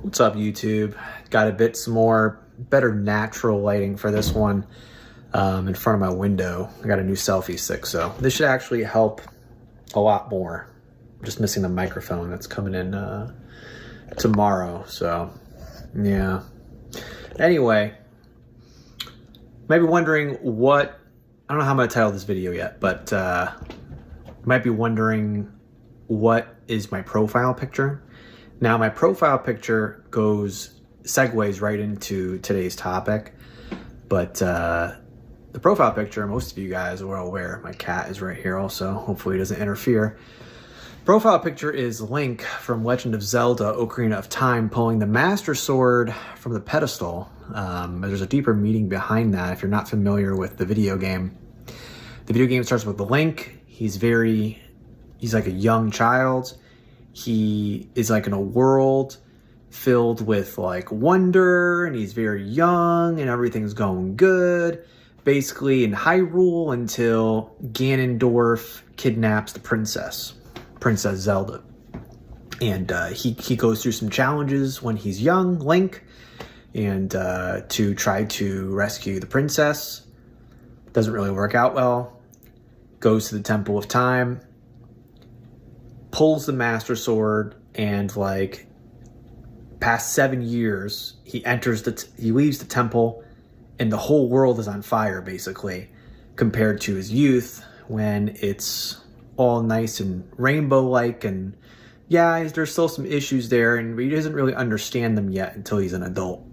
What's up, YouTube? Got a bit some more better natural lighting for this one in front of my window. I got a new selfie stick, so this should actually help a lot more. I'm just missing the microphone that's coming in tomorrow, so yeah. Anyway, might be wondering what, I don't know how I'm going to title this video yet, but might be wondering what is my profile picture. Now, my profile picture segues right into today's topic, but the profile picture, most of you guys are well aware, my cat is right here also, hopefully it doesn't interfere. Profile picture is Link from Legend of Zelda Ocarina of Time pulling the Master Sword from the pedestal. There's a deeper meaning behind that if you're not familiar with the video game. The video game starts with Link. He's like a young child. He is like in a world filled with like wonder, and he's very young and everything's going good. Basically in Hyrule until Ganondorf kidnaps the Princess Zelda. And he goes through some challenges when he's young, Link, and to try to rescue the princess. Doesn't really work out well. Goes to the Temple of Time, pulls the Master Sword, and like past 7 years, he leaves the temple, and the whole world is on fire basically, compared to his youth when it's all nice and rainbow-like. And yeah, there's still some issues there, and he doesn't really understand them yet until he's an adult.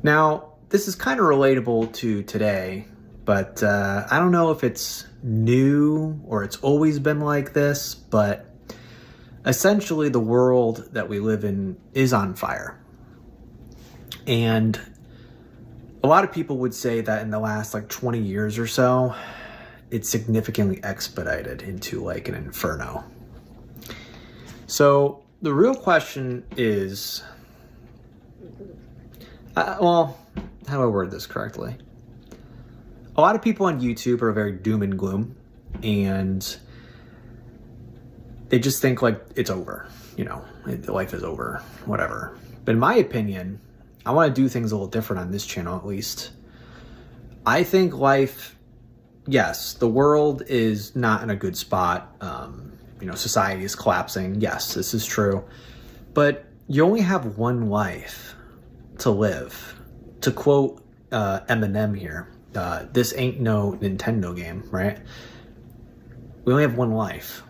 Now, this is kind of relatable to today, but I don't know if it's new or it's always been like this, but essentially the world that we live in is on fire. And a lot of people would say that in the last like 20 years or so, it's significantly expedited into like an inferno. So the real question is, well, how do I word this correctly? A lot of people on YouTube are very doom and gloom, and they just think like it's over, life is over, whatever. But in my opinion, I want to do things a little different on this channel, at least. I think life, yes, the world is not in a good spot. Society is collapsing. Yes, this is true. But you only have one life to live. To quote Eminem here, this ain't no Nintendo game, right? We only have one life.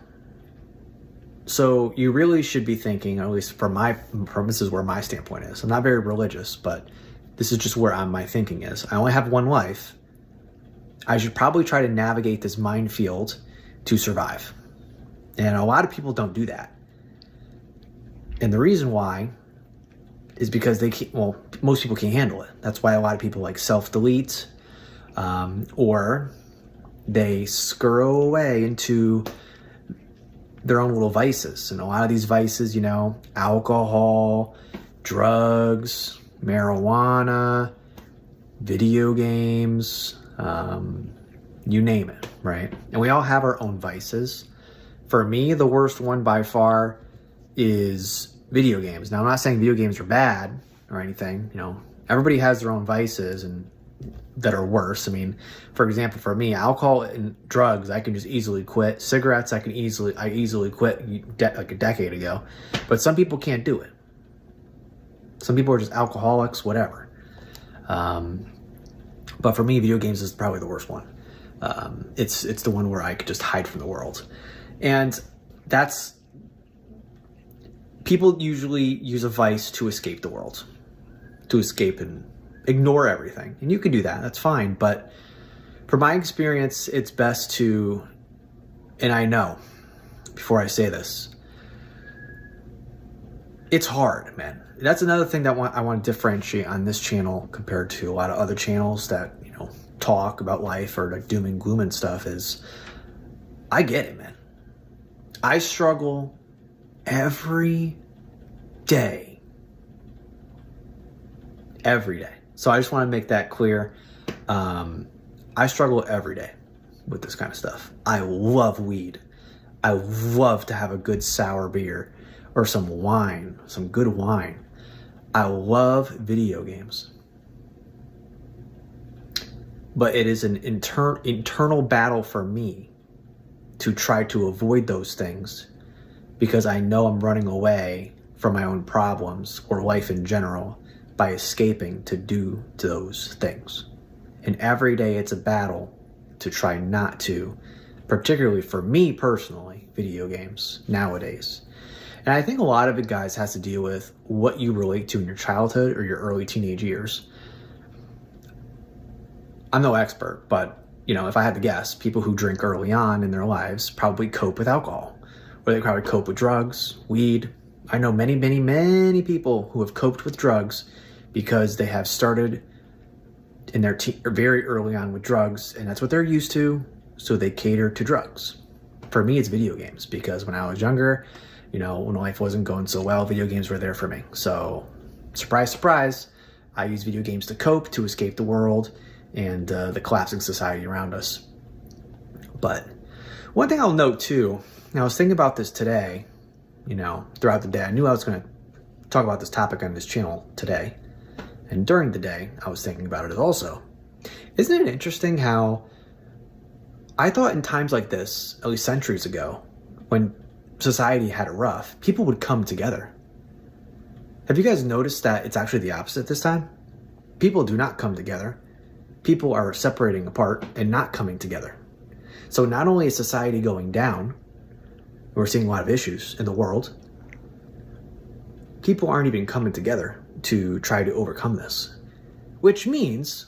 So you really should be thinking, at least this is where my standpoint is. I'm not very religious, but this is just where my thinking is. I only have one life. I should probably try to navigate this minefield to survive. And a lot of people don't do that. And the reason why is because most people can't handle it. That's why a lot of people like self-delete, or they scurry away into their own little vices. And a lot of these vices, alcohol, drugs, marijuana, video games, you name it, right? And we all have our own vices. For me, the worst one by far is video games. Now, I'm not saying video games are bad or anything. Everybody has their own vices and that are worse. I mean, for example, for me, alcohol and drugs, I can just easily quit. Cigarettes, I easily quit like a decade ago. But some people can't do it. Some people are just alcoholics, whatever. But for me, video games is probably the worst one. It's the one where I could just hide from the world. And people usually use a vice to escape the world, to escape and ignore everything. And you can do that, that's fine. But from my experience, it's best to, and I know, before I say this, it's hard, man. That's another thing that I want to differentiate on this channel compared to a lot of other channels that, talk about life or like doom and gloom and stuff, is I get it, man. I struggle every day. Every day. So I just want to make that clear. I struggle every day with this kind of stuff. I love weed. I love to have a good sour beer or some wine, some good wine. I love video games. But it is an internal battle for me to try to avoid those things because I know I'm running away from my own problems or life in general by escaping to do those things. And every day it's a battle to try not to, particularly for me personally, video games nowadays. And I think a lot of it, guys, has to deal with what you relate to in your childhood or your early teenage years. I'm no expert, but if I had to guess, people who drink early on in their lives probably cope with alcohol, or they probably cope with drugs, weed. I know many, many, many people who have coped with drugs because they have started in their very early on with drugs, and that's what they're used to, so they cater to drugs. For me, it's video games, because when I was younger, when life wasn't going so well, video games were there for me. So, surprise, surprise, I use video games to cope, to escape the world, and the collapsing society around us. But one thing I'll note too, I was thinking about this today, throughout the day. I knew I was going to talk about this topic on this channel today. And during the day, I was thinking about it also. Isn't it interesting how I thought in times like this, at least centuries ago, when society had it rough, people would come together. Have you guys noticed that it's actually the opposite this time? People do not come together. People are separating apart and not coming together. So not only is society going down, we're seeing a lot of issues in the world, people aren't even coming together to try to overcome this. Which means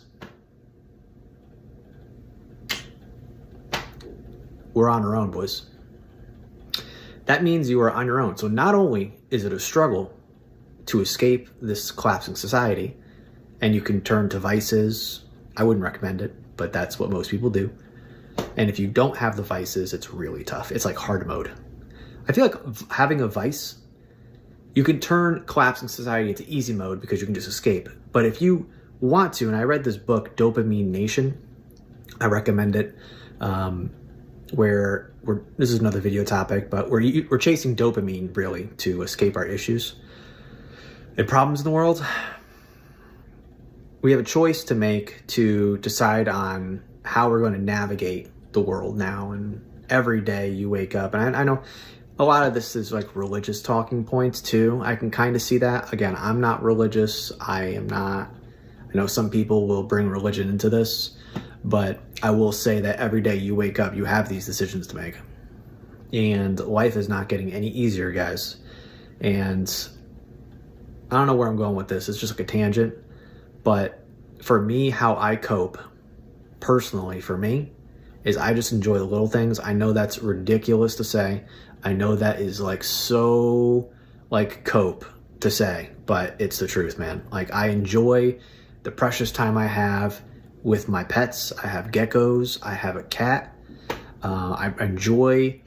we're on our own, boys. That means you are on your own. So not only is it a struggle to escape this collapsing society, and you can turn to vices. I wouldn't recommend it, but that's what most people do. And if you don't have the vices, it's really tough. It's like hard mode. I feel like having a vice, you can turn collapsing society into easy mode because you can just escape. But if you want to, and I read this book, Dopamine Nation, I recommend it, this is another video topic, but we're chasing dopamine really to escape our issues and problems in the world. We have a choice to make to decide on how we're going to navigate the world now. And every day you wake up, and I know a lot of this is like religious talking points too. I can kind of see that. Again, I'm not religious. I know some people will bring religion into this, but I will say that every day you wake up, you have these decisions to make. And life is not getting any easier, guys. And I don't know where I'm going with this. It's just like a tangent. But for me, how I cope personally for me is I just enjoy the little things. I know that's ridiculous to say. I know that is like so like cope to say, but it's the truth, man. Like I enjoy the precious time I have with my pets. I have geckos. I have a cat. I enjoy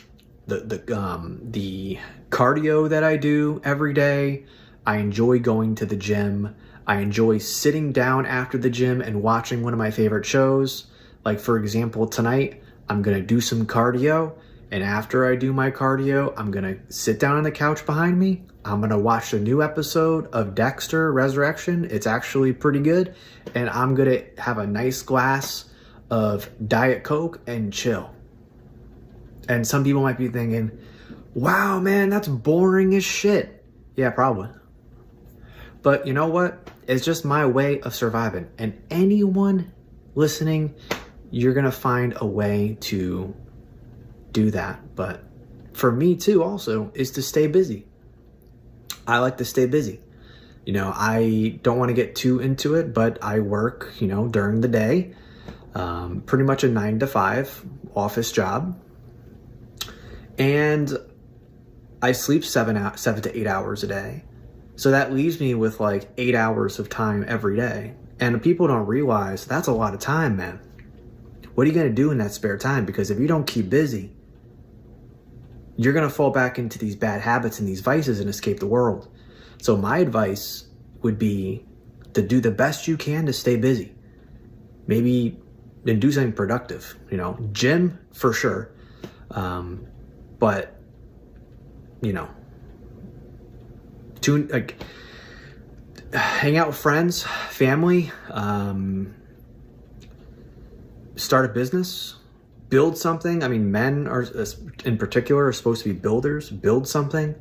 the cardio that I do every day. I enjoy going to the gym. I enjoy sitting down after the gym and watching one of my favorite shows. Like for example, tonight I'm gonna do some cardio, and after I do my cardio, I'm gonna sit down on the couch behind me. I'm gonna watch a new episode of Dexter Resurrection. It's actually pretty good. And I'm gonna have a nice glass of Diet Coke and chill. And some people might be thinking, wow, man, that's boring as shit. Yeah, probably. But you know what? It's just my way of surviving. And anyone listening, you're gonna find a way to do that. But for me too, also, is to stay busy. I like to stay busy. I don't want to get too into it, but I work, during the day, pretty much a 9 to 5 office job. And I sleep 7 to 8 hours a day. So that leaves me with like 8 hours of time every day. And people don't realize that's a lot of time, man. What are you going to do in that spare time? Because if you don't keep busy, you're going to fall back into these bad habits and these vices and escape the world. So my advice would be to do the best you can to stay busy. Maybe then do something productive, gym for sure. But, hang out with friends, family, start a business, build something. I mean, men are, in particular, are supposed to be builders. Build something,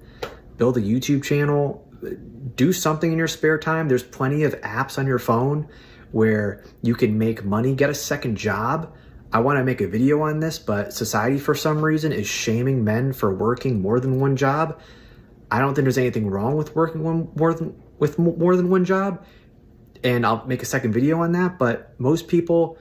build a YouTube channel, do something in your spare time. There's plenty of apps on your phone where you can make money, get a second job. I want to make a video on this, but society for some reason is shaming men for working more than one job. I don't think there's anything wrong with working more than one job, and I'll make a second video on that. But most people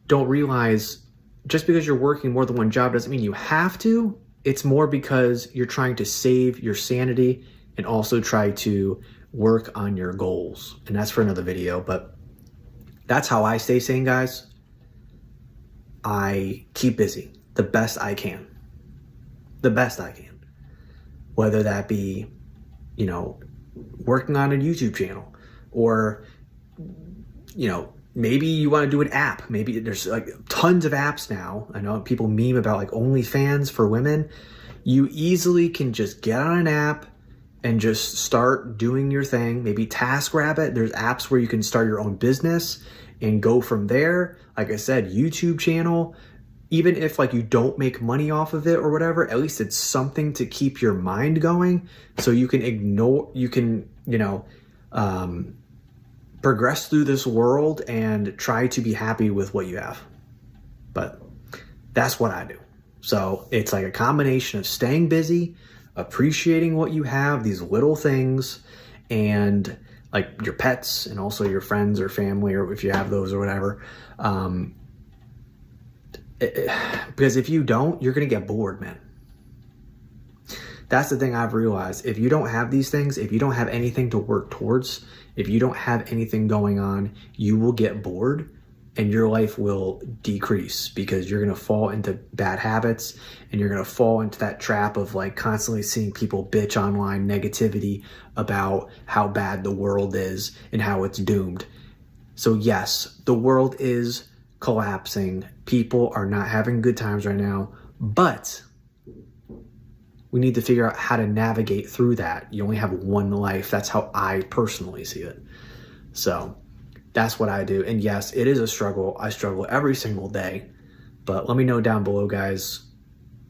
don't realize just because you're working more than one job doesn't mean you have to. It's more because you're trying to save your sanity and also try to work on your goals. And that's for another video, but that's how I stay sane, guys. I keep busy the best I can. The best I can. Whether that be, you know, working on a YouTube channel, or, you know, maybe you want to do an app. Maybe there's like tons of apps now. I know people meme about like OnlyFans for women. You easily can just get on an app and just start doing your thing. Maybe TaskRabbit. There's apps where you can start your own business and go from there. Like I said, YouTube channel. Even if like you don't make money off of it or whatever, at least it's something to keep your mind going, so you can progress through this world and try to be happy with what you have. But that's what I do. So it's like a combination of staying busy, appreciating what you have, these little things, and like your pets and also your friends or family, or if you have those or whatever. Because if you don't, you're going to get bored, man. That's the thing I've realized. If you don't have these things, if you don't have anything to work towards, if you don't have anything going on, you will get bored and your life will decrease, because you're going to fall into bad habits and you're going to fall into that trap of like constantly seeing people bitch online negativity about how bad the world is and how it's doomed. So yes, the world is collapsing. People are not having good times right now, but we need to figure out how to navigate through that. You only have one life. That's how I personally see it. So that's what I do. And yes, it is a struggle. I struggle every single day, but let me know down below, guys,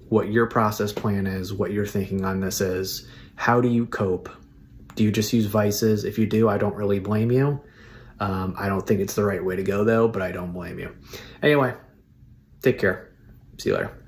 what your process plan is, what you're thinking on this is. How do you cope? Do you just use vices? If you do, I don't really blame you. I don't think it's the right way to go though, but I don't blame you. Anyway, take care. See you later.